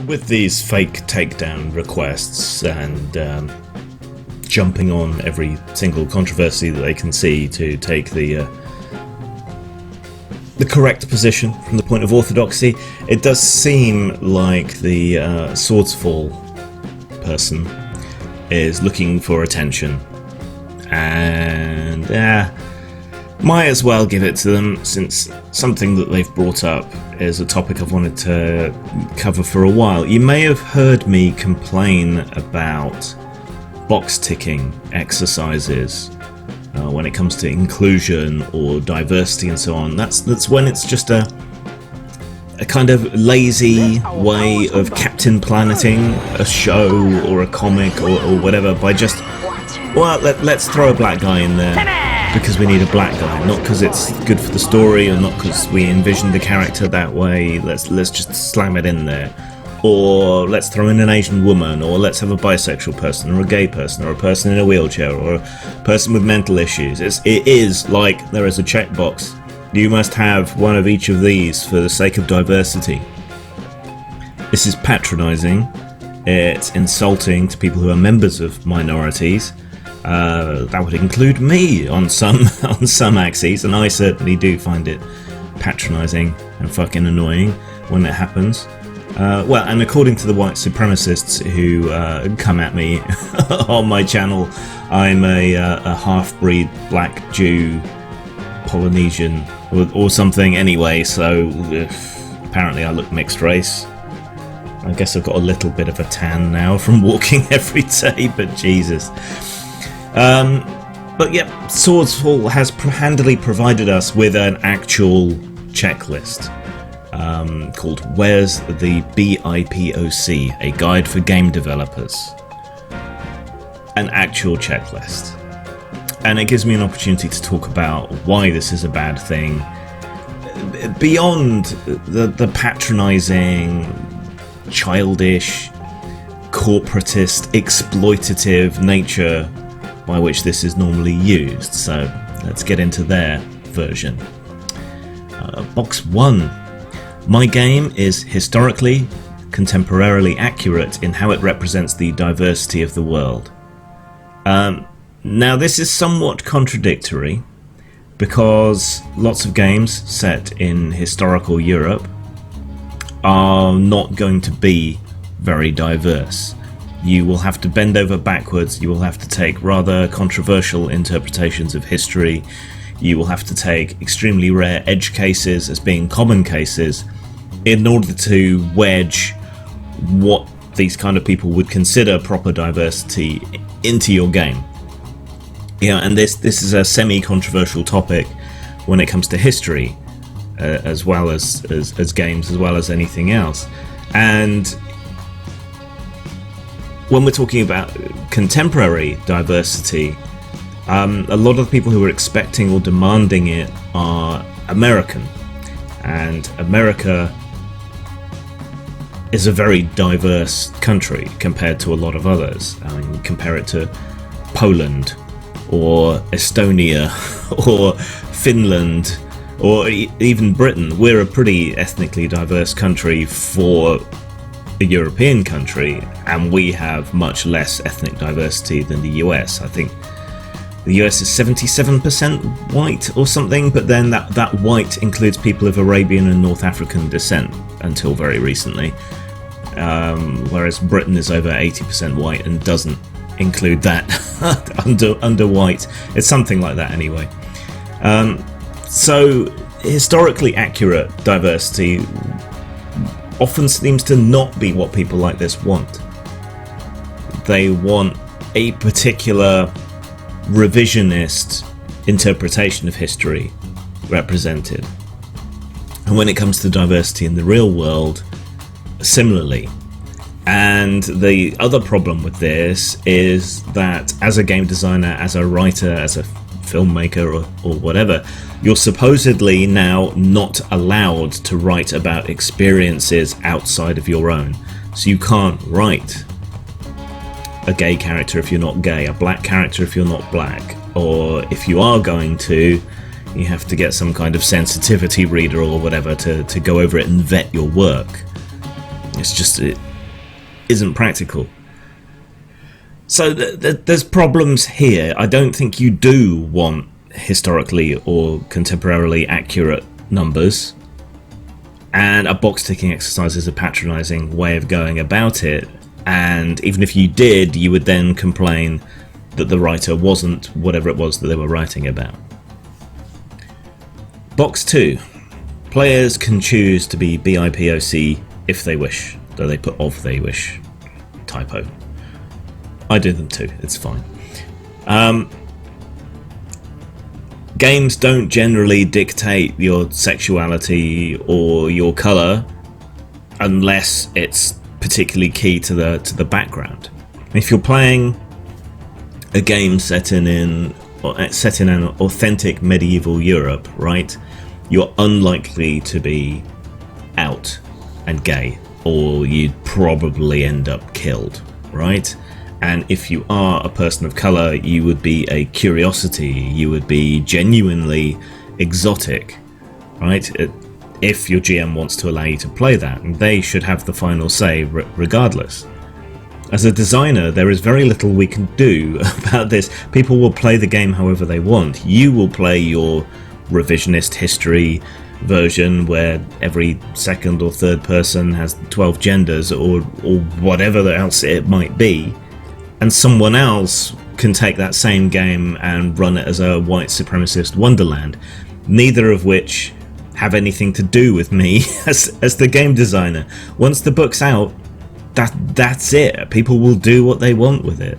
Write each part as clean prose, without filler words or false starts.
With these fake takedown requests and jumping on every single controversy that they can see to take the correct position from the point of orthodoxy, it does seem like the Swordsfall person is looking for attention, and might as well give it to them, since something that they've brought up is a topic I've wanted to cover for a while. You may have heard me complain about box ticking exercises when it comes to inclusion or diversity and so on. That's when it's just a kind of lazy way of Captain Planeting a show or a comic or whatever by just, well, let's throw a black guy in there because we need a black guy, not because it's good for the story or not because we envisioned the character that way. Let's just slam it in there. Or let's throw in an Asian woman, or let's have a bisexual person, or a gay person, or a person in a wheelchair, or a person with mental issues. It is like there is a checkbox. You must have one of each of these for the sake of diversity. This is patronising. It's insulting to people who are members of minorities. That would include me on some axes, and I certainly do find it patronising and fucking annoying when it happens. Well, and according to the white supremacists who come at me on my channel, I'm a half-breed black Jew, Polynesian, or something anyway, so apparently I look mixed race. I guess I've got a little bit of a tan now from walking every day, but Jesus. But yeah, Swordsfall has handily provided us with an actual checklist. Called Where's the BiPOC? A Guide for Game Developers. An actual checklist. And it gives me an opportunity to talk about why this is a bad thing. Beyond the patronising, childish, corporatist, exploitative nature by which this is normally used. So let's get into their version. Box 1. My game is historically, contemporarily accurate in how it represents the diversity of the world. Now this is somewhat contradictory, because lots of games set in historical Europe are not going to be very diverse. You will have to bend over backwards, you will have to take rather controversial interpretations of history, you will have to take extremely rare edge cases as being common cases in order to wedge what these kind of people would consider proper diversity into your game. Yeah, and this is a semi-controversial topic when it comes to history, as well as games, as well as anything else. And when we're talking about contemporary diversity, a lot of the people who are expecting or demanding it are American, and America is a very diverse country compared to a lot of others. I mean, compare it to Poland or Estonia or Finland or even Britain. We're a pretty ethnically diverse country for a European country, and we have much less ethnic diversity than the US. I think the US is 77% white or something, but then that white includes people of Arabian and North African descent until very recently, whereas Britain is over 80% white and doesn't include that under white. It's something like that anyway. So historically accurate diversity often seems to not be what people like this want. They want a particular revisionist interpretation of history represented. And when it comes to diversity in the real world, similarly. And the other problem with this is that as a game designer, as a writer, as a filmmaker or whatever, you're supposedly now not allowed to write about experiences outside of your own. So you can't write a gay character if you're not gay, a black character if you're not black, or if you are going to, you have to get some kind of sensitivity reader or whatever to go over it and vet your work. It's just, it isn't practical. So there's problems here. I don't think you do want historically or contemporarily accurate numbers, and a box ticking exercise is a patronising way of going about it, and even if you did, you would then complain that the writer wasn't whatever it was that they were writing about. Box 2. Players can choose to be BiPOC if they wish, though they put of they wish. Typo. I do them too, it's fine. Games don't generally dictate your sexuality or your colour unless it's particularly key to the background. If you're playing a game set in an authentic medieval Europe, right, you're unlikely to be out and gay, or you'd probably end up killed, right? And if you are a person of colour, you would be a curiosity, you would be genuinely exotic, right? If your GM wants to allow you to play that, and they should have the final say regardless. As a designer, there is very little we can do about this. People will play the game however they want. You will play your revisionist history version where every second or third person has 12 genders or whatever else it might be, and someone else can take that same game and run it as a white supremacist wonderland, neither of which have anything to do with me as the game designer. Once the book's out, that's it. People will do what they want with it.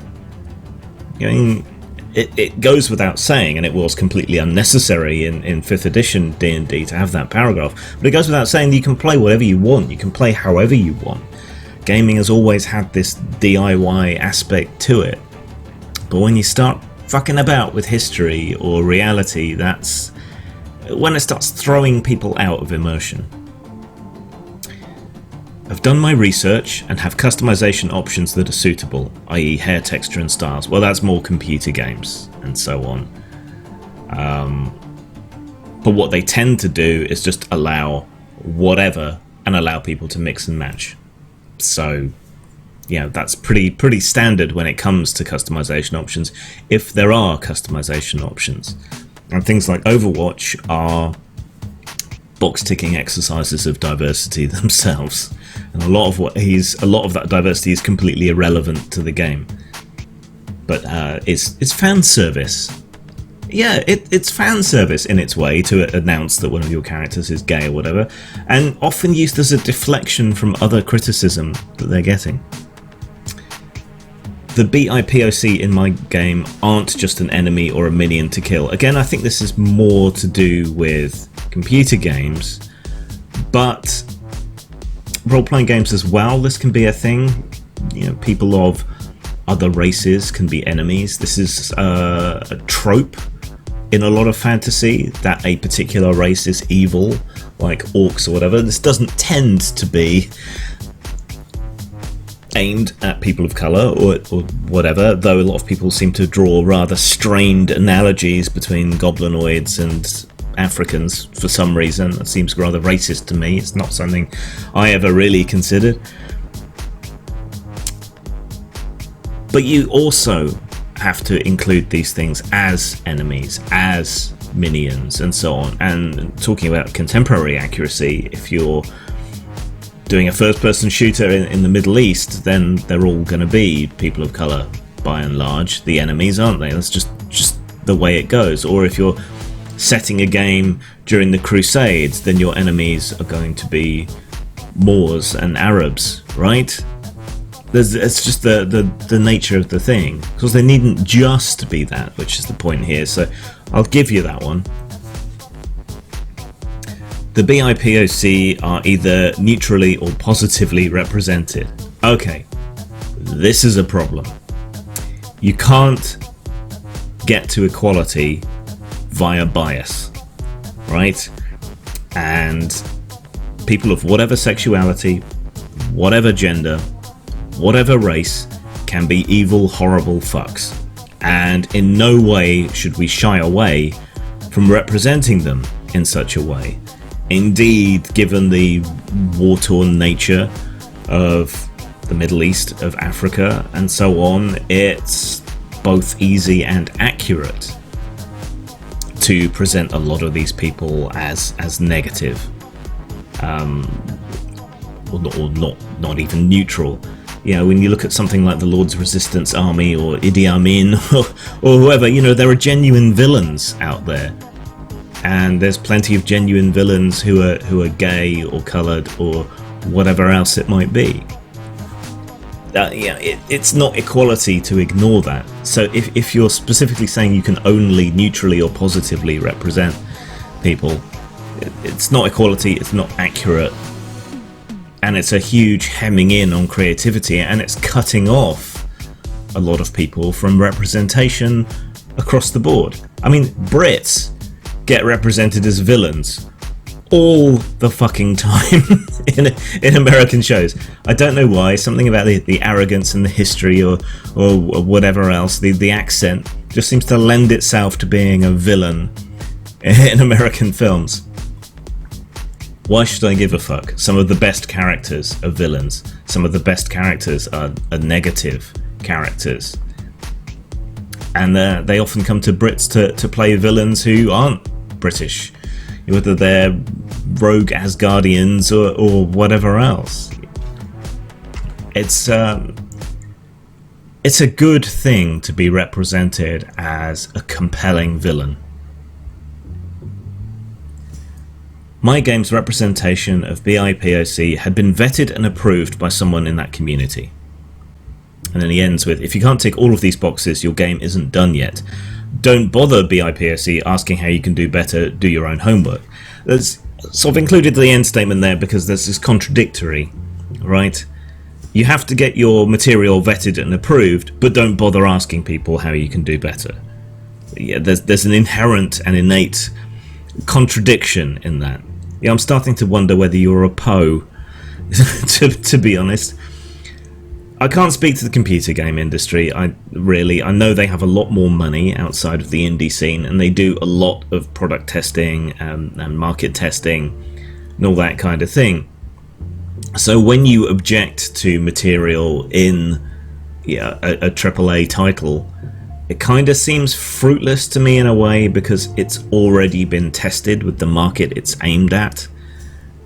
I mean, it goes without saying, and it was completely unnecessary in 5th edition D&D to have that paragraph, but it goes without saying that you can play whatever you want, you can play however you want. Gaming has always had this DIY aspect to it, but when you start fucking about with history or reality, that's when it starts throwing people out of immersion. I've done my research and have customization options that are suitable, i.e. hair texture and styles. Well, that's more computer games and so on. But what they tend to do is just allow whatever and allow people to mix and match. So, yeah, that's pretty standard when it comes to customization options, if there are customization options. And things like Overwatch are box ticking exercises of diversity themselves, and a lot of that diversity is completely irrelevant to the game. But it's fan service. Yeah, it's fan service in its way to announce that one of your characters is gay or whatever, and often used as a deflection from other criticism that they're getting. The BiPOC in my game aren't just an enemy or a minion to kill. Again, I think this is more to do with computer games, but role-playing games as well, this can be a thing. You know, people of other races can be enemies. This is a trope in a lot of fantasy, that a particular race is evil, like orcs or whatever. This doesn't tend to be aimed at people of colour or whatever, though a lot of people seem to draw rather strained analogies between goblinoids and Africans for some reason. That seems rather racist to me. It's not something I ever really considered. But you also have to include these things as enemies, as minions, and so on. And talking about contemporary accuracy, if you're doing a first-person shooter in the Middle East, then they're all going to be people of colour, by and large. The enemies, aren't they? That's just the way it goes. Or if you're setting a game during the Crusades, then your enemies are going to be Moors and Arabs, right? It's just the nature of the thing, because they needn't just be that, which is the point here. So I'll give you that one. The BiPOC are either neutrally or positively represented. Okay, this is a problem. You can't get to equality via bias, right? And people of whatever sexuality, whatever gender, whatever race, can be evil, horrible fucks. And in no way should we shy away from representing them in such a way. Indeed, given the war-torn nature of the Middle East, of Africa, and so on, it's both easy and accurate to present a lot of these people as negative, or not even neutral. You know, when you look at something like the Lord's Resistance Army or Idi Amin or whoever, you know, there are genuine villains out there, and there's plenty of genuine villains who are gay or coloured or whatever else it might be. It's not equality to ignore that. So if you're specifically saying you can only neutrally or positively represent people, it's not equality, it's not accurate, and it's a huge hemming in on creativity, and it's cutting off a lot of people from representation across the board. I mean, Brits get represented as villains all the fucking time in American shows. I don't know why. Something about the arrogance and the history or whatever else, the accent just seems to lend itself to being a villain in American films. Why should I give a fuck? Some of the best characters are villains. Some of the best characters are negative characters. And they often come to Brits to play villains who aren't British, whether they're rogue Asgardians or whatever else. It's a good thing to be represented as a compelling villain. My game's representation of BiPOC had been vetted and approved by someone in that community. And then he ends with, if you can't tick all of these boxes, your game isn't done yet. Don't bother BiPOC asking how you can do better, do your own homework. There's sort of included the end statement there because there's this contradictory, right? You have to get your material vetted and approved, but don't bother asking people how you can do better. Yeah, there's an inherent and innate contradiction in that. Yeah, I'm starting to wonder whether you're a Poe, to be honest. I can't speak to the computer game industry. I know they have a lot more money outside of the indie scene, and they do a lot of product testing and market testing and all that kind of thing. So when you object to material in a AAA title, it kind of seems fruitless to me in a way, because it's already been tested with the market it's aimed at,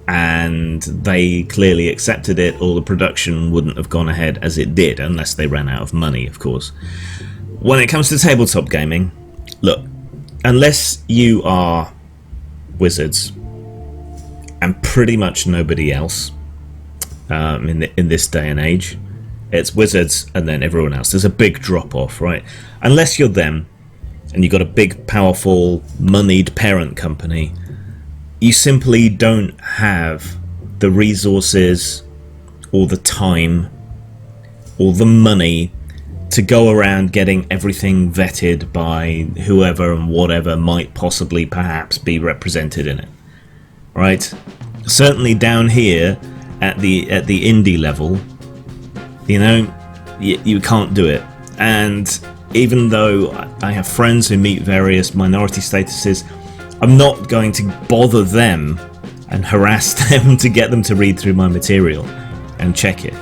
and they clearly accepted it, or the production wouldn't have gone ahead as it did, unless they ran out of money, of course. When it comes to tabletop gaming, look, unless you are Wizards and pretty much nobody else in this day and age, it's Wizards and then everyone else. There's a big drop-off, right? Unless you're them, and you've got a big, powerful, moneyed parent company, you simply don't have the resources or the time or the money to go around getting everything vetted by whoever and whatever might possibly perhaps be represented in it, right? Certainly down here at the indie level, you know, you can't do it. And even though I have friends who meet various minority statuses, I'm not going to bother them and harass them to get them to read through my material and check it.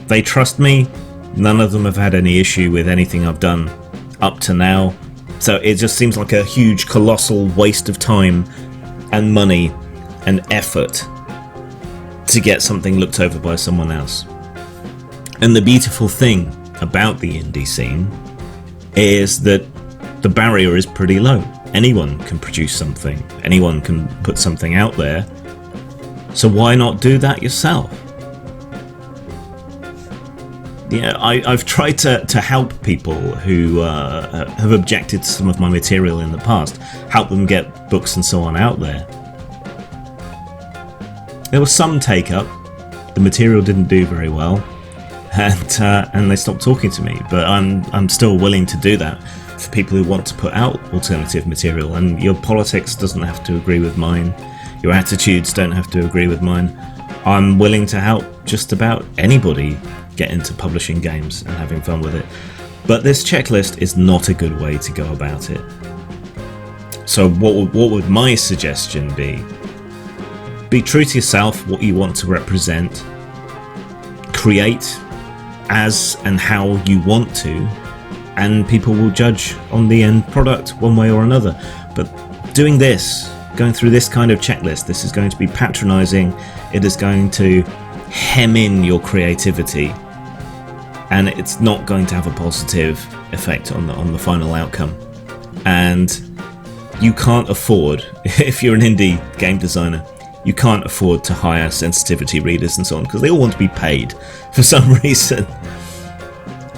They trust me. None of them have had any issue with anything I've done up to now. So it just seems like a huge, colossal waste of time and money and effort to get something looked over by someone else. And the beautiful thing about the indie scene is that the barrier is pretty low. Anyone can produce something. Anyone can put something out there. So why not do that yourself? Yeah, I've tried to help people who have objected to some of my material in the past, help them get books and so on out there. There was some take-up. The material didn't do very well, and they stopped talking to me. But I'm still willing to do that for people who want to put out alternative material. And your politics doesn't have to agree with mine. Your attitudes don't have to agree with mine. I'm willing to help just about anybody get into publishing games and having fun with it. But this checklist is not a good way to go about it. So what would my suggestion be? Be true to yourself, what you want to represent. Create as and how you want to, and people will judge on the end product one way or another. But doing this, going through this kind of checklist, this is going to be patronising. It is going to hem in your creativity, and it's not going to have a positive effect on the final outcome. And you can't afford, if you're an indie game designer, you can't afford to hire sensitivity readers and so on, because they all want to be paid for some reason.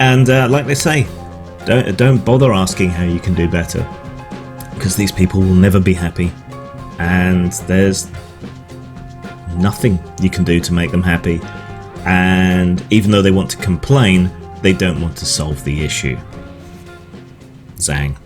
And like they say, don't bother asking how you can do better, because these people will never be happy, and there's nothing you can do to make them happy. And even though they want to complain, they don't want to solve the issue. Zang.